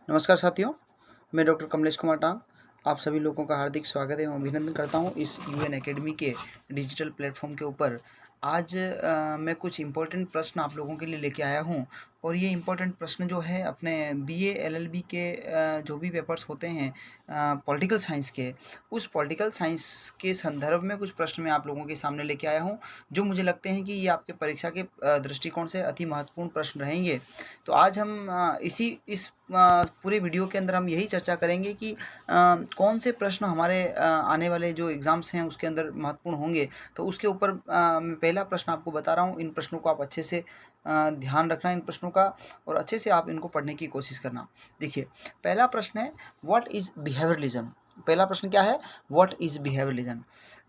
नमस्कार साथियों, मैं डॉक्टर कमलेश कुमार टांग आप सभी लोगों का हार्दिक स्वागत एवं अभिनंदन करता हूं इस यूएन एकेडमी के डिजिटल प्लेटफॉर्म के ऊपर। आज मैं कुछ इम्पोर्टेंट प्रश्न आप लोगों के लिए लेके आया हूं और ये इम्पोर्टेंट प्रश्न जो है अपने बीए एलएलबी के जो भी पेपर्स होते हैं पॉलिटिकल साइंस के, उस पॉलिटिकल साइंस के संदर्भ में कुछ प्रश्न मैं आप लोगों के सामने लेके आया हूं, जो मुझे लगते हैं कि ये आपके परीक्षा के दृष्टिकोण से अति महत्वपूर्ण प्रश्न रहेंगे। तो आज हम इस पूरे वीडियो के अंदर हम यही चर्चा करेंगे कि कौन से प्रश्न हमारे आने वाले जो एग्ज़ाम्स हैं उसके अंदर महत्वपूर्ण होंगे। तो उसके ऊपर मैं पहला प्रश्न आपको बता रहा हूँ, इन प्रश्नों को आप अच्छे से ध्यान रखना इन प्रश्नों का और अच्छे से आप इनको पढ़ने की कोशिश करना। देखिए, पहला प्रश्न है व्हाट इज़ बिहेवियरलिज्म। पहला प्रश्न क्या है? What is behaviourism.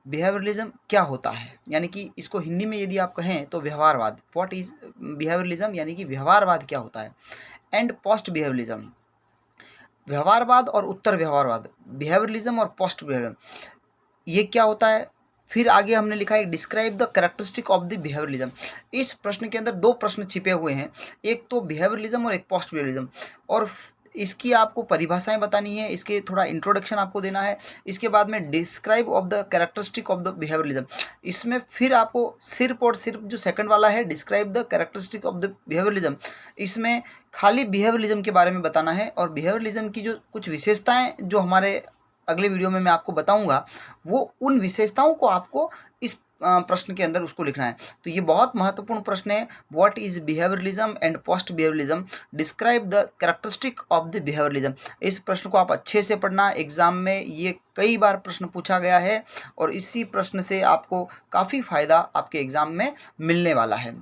बिहेवियरलिज्म क्या होता है? यानी कि इसको हिंदी में यदि आप कहें तो व्यवहारवाद। व्हाट इज़ बिहेवियरलिज्म यानी कि व्यवहारवाद क्या होता है? एंड पोस्ट बिहेवियरलिज्म, व्यवहारवाद और उत्तर व्यवहारवाद, बिहेवियरलिज्म और पोस्ट बिहेवियर, ये क्या होता है? फिर आगे हमने लिखा है describe the characteristic of the behaviourism. इस प्रश्न के अंदर दो प्रश्न छिपे हुए हैं, एक तो बिहेवियरलिज्म और एक पोस्ट बिहेवियरलिज्म, और इसकी आपको परिभाषाएं बतानी है, इसके थोड़ा इंट्रोडक्शन आपको देना है। इसके बाद में describe of the characteristic of the behaviourism, इसमें फिर आपको सिर्फ और सिर्फ जो सेकंड वाला है describe the characteristic of the behaviourism, इसमें खाली बिहेवियरलिज्म के बारे में बताना है और बिहेवियरलिज्म की जो कुछ विशेषताएं जो हमारे अगले वीडियो में मैं आपको बताऊंगा, वो उन विशेषताओं को आपको इस प्रश्न के अंदर उसको लिखना है। तो ये बहुत महत्वपूर्ण प्रश्न है, what is behaviourism and post behaviourism, describe the characteristic of the behaviourism. इस प्रश्न को आप अच्छे से पढ़ना, एग्जाम में ये कई बार प्रश्न पूछा गया है और इसी प्रश्न से आपको काफ़ी फायदा आपके एग्जाम में मिलने वाला है।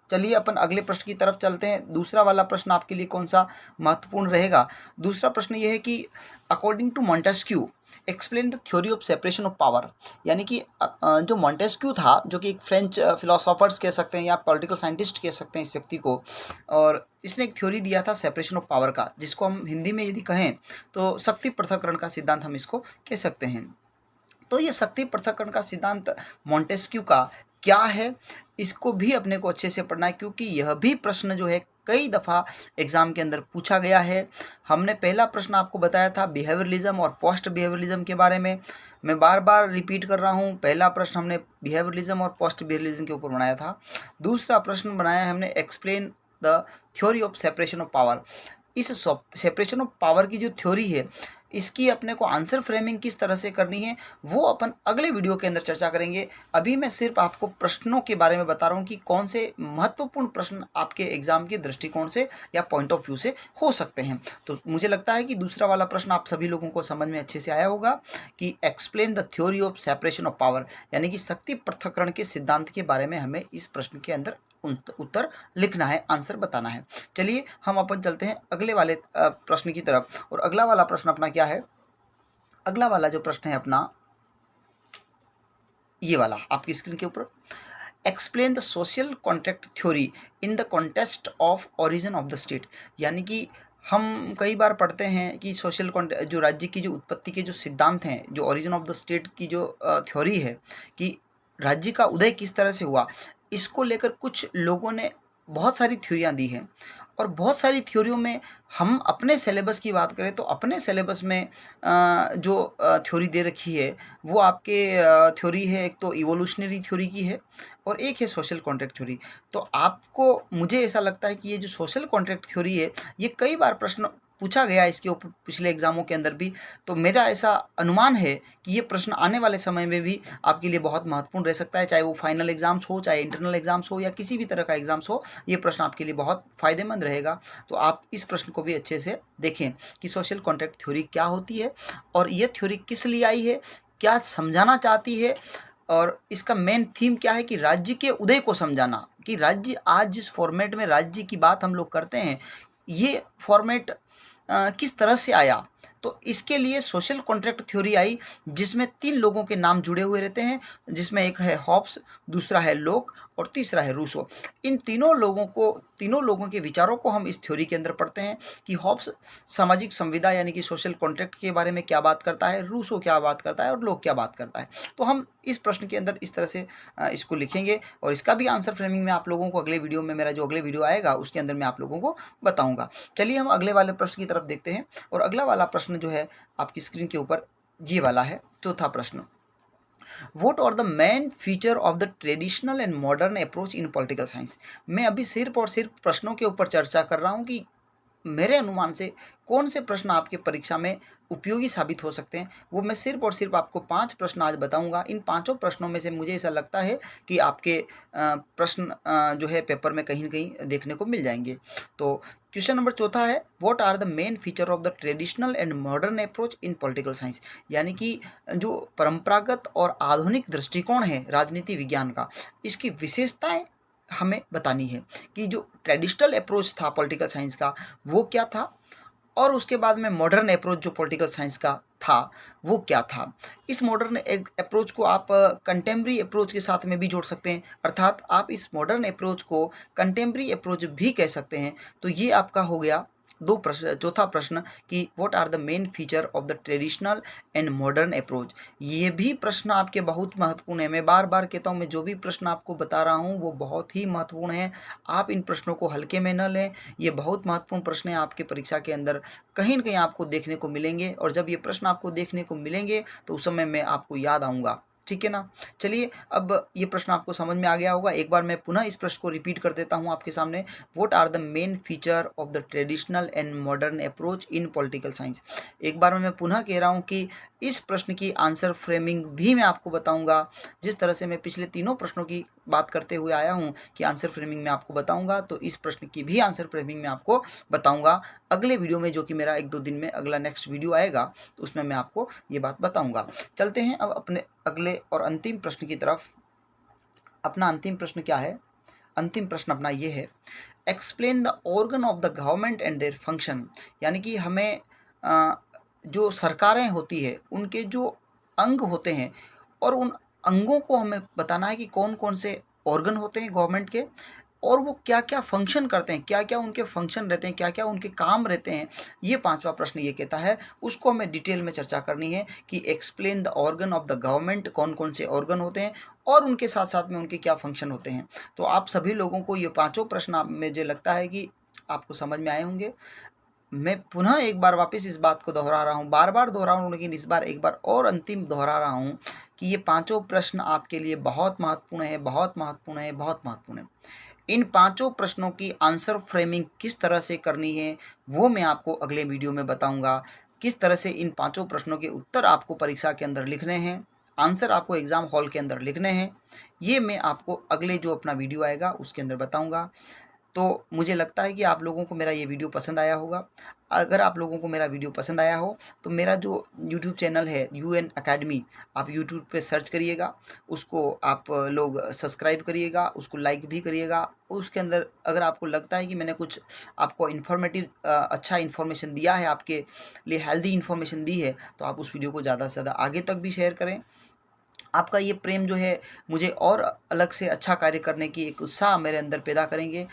चलिए अपन अगले प्रश्न की तरफ चलते हैं। दूसरा वाला प्रश्न आपके लिए कौन सा महत्वपूर्ण रहेगा? दूसरा प्रश्न ये है कि according to Montesquieu explain the theory of separation of power. यानी कि जो मॉन्टेस्क्यू था, जो कि एक फ्रेंच फिलोसोफर्स कह सकते हैं या पॉलिटिकल साइंटिस्ट कह सकते हैं इस व्यक्ति को, और इसने एक थ्योरी दिया था सेपरेशन ऑफ पावर का, जिसको हम हिंदी में यदि कहें तो शक्ति पृथक्करण का सिद्धांत हम इसको कह सकते हैं। तो ये शक्ति पृथक्करण का सिद्धांत मॉन्टेस्क्यू का क्या है, इसको भी अपने को अच्छे से पढ़ना है, क्योंकि यह भी प्रश्न जो है कई दफ़ा एग्जाम के अंदर पूछा गया है। हमने पहला प्रश्न आपको बताया था बिहेवियरलिज्म और पोस्ट बिहेवियरलिज्म के बारे में, मैं बार बार रिपीट कर रहा हूँ। पहला प्रश्न हमने बिहेवियरलिज्म और पोस्ट बिहेवियरलिज्म के ऊपर बनाया था। दूसरा प्रश्न बनाया है हमने explain the theory of separation of power. इस सेपरेशन ऑफ पावर की जो थ्योरी है, इसकी अपने को आंसर फ्रेमिंग किस तरह से करनी है वो अपन अगले वीडियो के अंदर चर्चा करेंगे। अभी मैं सिर्फ आपको प्रश्नों के बारे में बता रहा हूँ कि कौन से महत्वपूर्ण प्रश्न आपके एग्जाम के दृष्टिकोण से या पॉइंट ऑफ व्यू से हो सकते हैं। तो मुझे लगता है कि दूसरा वाला प्रश्न आप सभी लोगों को समझ में अच्छे से आया होगा कि explain the theory of separation of power, यानी कि शक्ति पृथक्करण के सिद्धांत के बारे में हमें इस प्रश्न के अंदर उत्तर लिखना है, आंसर बताना है। चलिए हम अपन चलते हैं अगले वाले प्रश्न की तरफ। और अगला वाला प्रश्न अपना क्या है? अगला वाला जो प्रश्न है अपना ये वाला आपकी स्क्रीन के ऊपर, explain the social contract theory in the context of origin of the state. यानी कि हम कई बार पढ़ते हैं कि सोशल कॉन्ट्रैक्ट, जो राज्य की जो उत्पत्ति के जो सिद्धांत हैं, जो ओरिजिन ऑफ द स्टेट की जो थ्योरी है कि राज्य का उदय किस तरह से हुआ, इसको लेकर कुछ लोगों ने बहुत सारी थ्योरियाँ दी हैं। और बहुत सारी थ्योरियों में हम अपने सिलेबस की बात करें तो अपने सिलेबस में जो थ्योरी दे रखी है वो आपके थ्योरी है, एक तो इवोल्यूशनरी थ्योरी की है और एक है सोशल कॉन्ट्रैक्ट थ्योरी। तो आपको, मुझे ऐसा लगता है कि ये जो सोशल कॉन्ट्रैक्ट थ्योरी है, ये कई बार प्रश्न पूछा गया है इसके ऊपर पिछले एग्जामों के अंदर भी। तो मेरा ऐसा अनुमान है कि ये प्रश्न आने वाले समय में भी आपके लिए बहुत महत्वपूर्ण रह सकता है, चाहे वो फाइनल एग्जाम्स हो, चाहे इंटरनल एग्जाम्स हो या किसी भी तरह का एग्जाम्स हो, ये प्रश्न आपके लिए बहुत फ़ायदेमंद रहेगा। तो आप इस प्रश्न को भी अच्छे से देखें कि सोशल कॉन्ट्रैक्ट थ्योरी क्या होती है और ये थ्योरी किस लिए आई है, क्या समझाना चाहती है, और इसका मेन थीम क्या है कि राज्य के उदय को समझाना, कि राज्य आज जिस फॉर्मेट में राज्य की बात हम लोग करते हैं, ये फॉर्मेट किस तरह से आया। तो इसके लिए सोशल कॉन्ट्रैक्ट थ्योरी आई, जिसमें तीन लोगों के नाम जुड़े हुए रहते हैं, जिसमें एक है हॉब्स, दूसरा है लोक और तीसरा है रूसो। इन तीनों लोगों के विचारों को हम इस थ्योरी के अंदर पढ़ते हैं कि हॉब्स सामाजिक संविदा यानी कि सोशल कॉन्ट्रैक्ट के बारे में क्या बात करता है, रूसो क्या बात करता है और लोग क्या बात करता है। तो हम इस प्रश्न के अंदर इस तरह से इसको लिखेंगे और इसका भी आंसर फ्रेमिंग में आप लोगों को अगले वीडियो में, मेरा जो अगले वीडियो आएगा उसके अंदर मैं आप लोगों को बताऊंगा। चलिए हम अगले वाले प्रश्न की तरफ देखते हैं और अगला वाला प्रश्न जो है आपकी स्क्रीन के ऊपर ये वाला है, चौथा प्रश्न। What are the main feature of the traditional and modern approach in political science? मैं अभी सिर्फ और सिर्फ प्रश्नों के ऊपर चर्चा कर रहा हूँ कि मेरे अनुमान से कौन से प्रश्न आपके परीक्षा में उपयोगी साबित हो सकते हैं। वो मैं सिर्फ और सिर्फ आपको 5 प्रश्न आज बताऊंगा। इन पांचों प्रश्नों में से मुझे ऐसा लगता है कि आपके प्रश्न जो है पेपर में कहीं न कहीं देखने को मिल जाएंगे। तो क्वेश्चन नंबर चौथा है, what are the main feature of the traditional and modern approach in political science? यानी कि जो परंपरागत और आधुनिक दृष्टिकोण है राजनीति विज्ञान का, इसकी विशेषताएं हमें बतानी है कि जो ट्रेडिशनल अप्रोच था पॉलिटिकल साइंस का वो क्या था और उसके बाद में मॉडर्न अप्रोच जो पॉलिटिकल साइंस का था वो क्या था। इस मॉडर्न अप्रोच को आप कंटेम्प्रेरी अप्रोच के साथ में भी जोड़ सकते हैं, अर्थात आप इस मॉडर्न अप्रोच को कंटेम्प्रेरी अप्रोच भी कह सकते हैं। तो ये आपका हो गया दो प्रश्न, चौथा प्रश्न कि what are the main feature of the traditional and modern approach. ये भी प्रश्न आपके बहुत महत्वपूर्ण है। मैं बार बार कहता हूँ, मैं जो भी प्रश्न आपको बता रहा हूँ वो बहुत ही महत्वपूर्ण है। आप इन प्रश्नों को हल्के में न लें। ये बहुत महत्वपूर्ण प्रश्न है, आपके परीक्षा के अंदर कहीं न कहीं आपको देखने को मिलेंगे और जब ये प्रश्न आपको देखने को मिलेंगे तो उस समय मैं आपको याद आऊँगा। ठीक है ना? चलिए, अब ये प्रश्न आपको समझ में आ गया होगा। एक बार मैं पुनः इस प्रश्न को रिपीट कर देता हूँ आपके सामने। What are the main feature of the traditional and modern approach in political science? एक बार मैं पुनः कह रहा हूँ कि इस प्रश्न की आंसर फ्रेमिंग भी मैं आपको बताऊंगा। जिस तरह से मैं पिछले तीनों प्रश्नों की बात करते हुए आया हूँ कि आंसर फ्रेमिंग में आपको बताऊंगा, तो इस प्रश्न की भी आंसर फ्रेमिंग में आपको बताऊंगा अगले वीडियो में, जो कि मेरा 1-2 दिन में अगला नेक्स्ट वीडियो आएगा, तो उसमें मैं आपको ये बात बताऊंगा। चलते हैं अब अपने अगले और अंतिम प्रश्न की तरफ। अपना अंतिम प्रश्न क्या है? अंतिम प्रश्न अपना ये है, explain the organ of the government and their function. यानी कि हमें जो सरकारें होती है उनके जो अंग होते हैं और उन अंगों को हमें बताना है कि कौन कौन से ऑर्गन होते हैं गवर्नमेंट के और वो क्या क्या फंक्शन करते हैं, क्या क्या उनके फंक्शन रहते हैं, क्या क्या उनके काम रहते हैं। ये पांचवा प्रश्न ये कहता है, उसको हमें डिटेल में चर्चा करनी है कि explain the organ of the government, कौन कौन से ऑर्गन होते हैं और उनके साथ साथ में उनके क्या फंक्शन होते हैं। तो आप सभी लोगों को ये पांचों प्रश्न मुझे लगता है कि आपको समझ में आए होंगे। मैं पुनः एक बार वापस इस बात को दोहरा रहा हूँ, बार बार दोहरा रहा हूँ, लेकिन इस बार एक बार और अंतिम दोहरा रहा हूँ कि ये पांचों प्रश्न आपके लिए बहुत महत्वपूर्ण है, बहुत महत्वपूर्ण है, बहुत महत्वपूर्ण है। इन पांचों प्रश्नों की आंसर फ्रेमिंग किस तरह से करनी है वो मैं आपको अगले वीडियो में बताऊंगा। किस तरह से इन पांचों प्रश्नों के उत्तर आपको परीक्षा के अंदर लिखने हैं, आंसर आपको एग्जाम हॉल के अंदर लिखने हैं, ये मैं आपको अगले जो अपना वीडियो आएगा उसके अंदर बताऊंगा। तो मुझे लगता है कि आप लोगों को मेरा ये वीडियो पसंद आया होगा। अगर आप लोगों को मेरा वीडियो पसंद आया हो तो मेरा जो यूट्यूब चैनल है यूएन अकेडमी, आप यूट्यूब पे सर्च करिएगा, उसको आप लोग सब्सक्राइब करिएगा, उसको लाइक भी करिएगा। उसके अंदर अगर आपको लगता है कि मैंने कुछ आपको इन्फॉर्मेटिव अच्छा इन्फॉर्मेशन दिया है, आपके लिए हेल्दी इन्फॉर्मेशन दी है, तो आप उस वीडियो को ज़्यादा से ज़्यादा आगे तक भी शेयर करें। आपका ये प्रेम जो है मुझे और अलग से अच्छा कार्य करने की एक उत्साह मेरे अंदर पैदा करेंगे।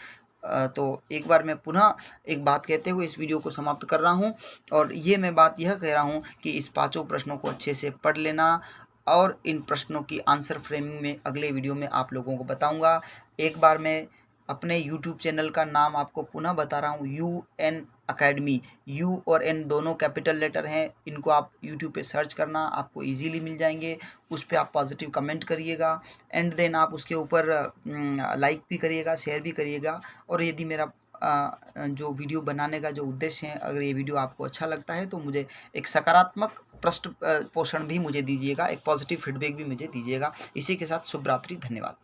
तो एक बार मैं पुनः एक बात कहते हुए इस वीडियो को समाप्त कर रहा हूँ और ये मैं बात यह कह रहा हूँ कि इस पांचों प्रश्नों को अच्छे से पढ़ लेना और इन प्रश्नों की आंसर फ्रेमिंग में अगले वीडियो में आप लोगों को बताऊँगा। एक बार मैं अपने यूट्यूब चैनल का नाम आपको पुनः बता रहा हूँ, यूएन अकेडमी। यू और एन दोनों कैपिटल लेटर हैं, इनको आप यूट्यूब पे सर्च करना, आपको इजीली मिल जाएंगे। उस पर आप पॉजिटिव कमेंट करिएगा एंड देन आप उसके ऊपर लाइक भी करिएगा, शेयर भी करिएगा। और यदि मेरा जो वीडियो बनाने का जो उद्देश्य है, अगर ये वीडियो आपको अच्छा लगता है तो मुझे एक सकारात्मक पृष्ठ पोषण भी मुझे दीजिएगा, एक पॉजिटिव फीडबैक भी मुझे दीजिएगा। इसी के साथ शुभ रात्रि, धन्यवाद।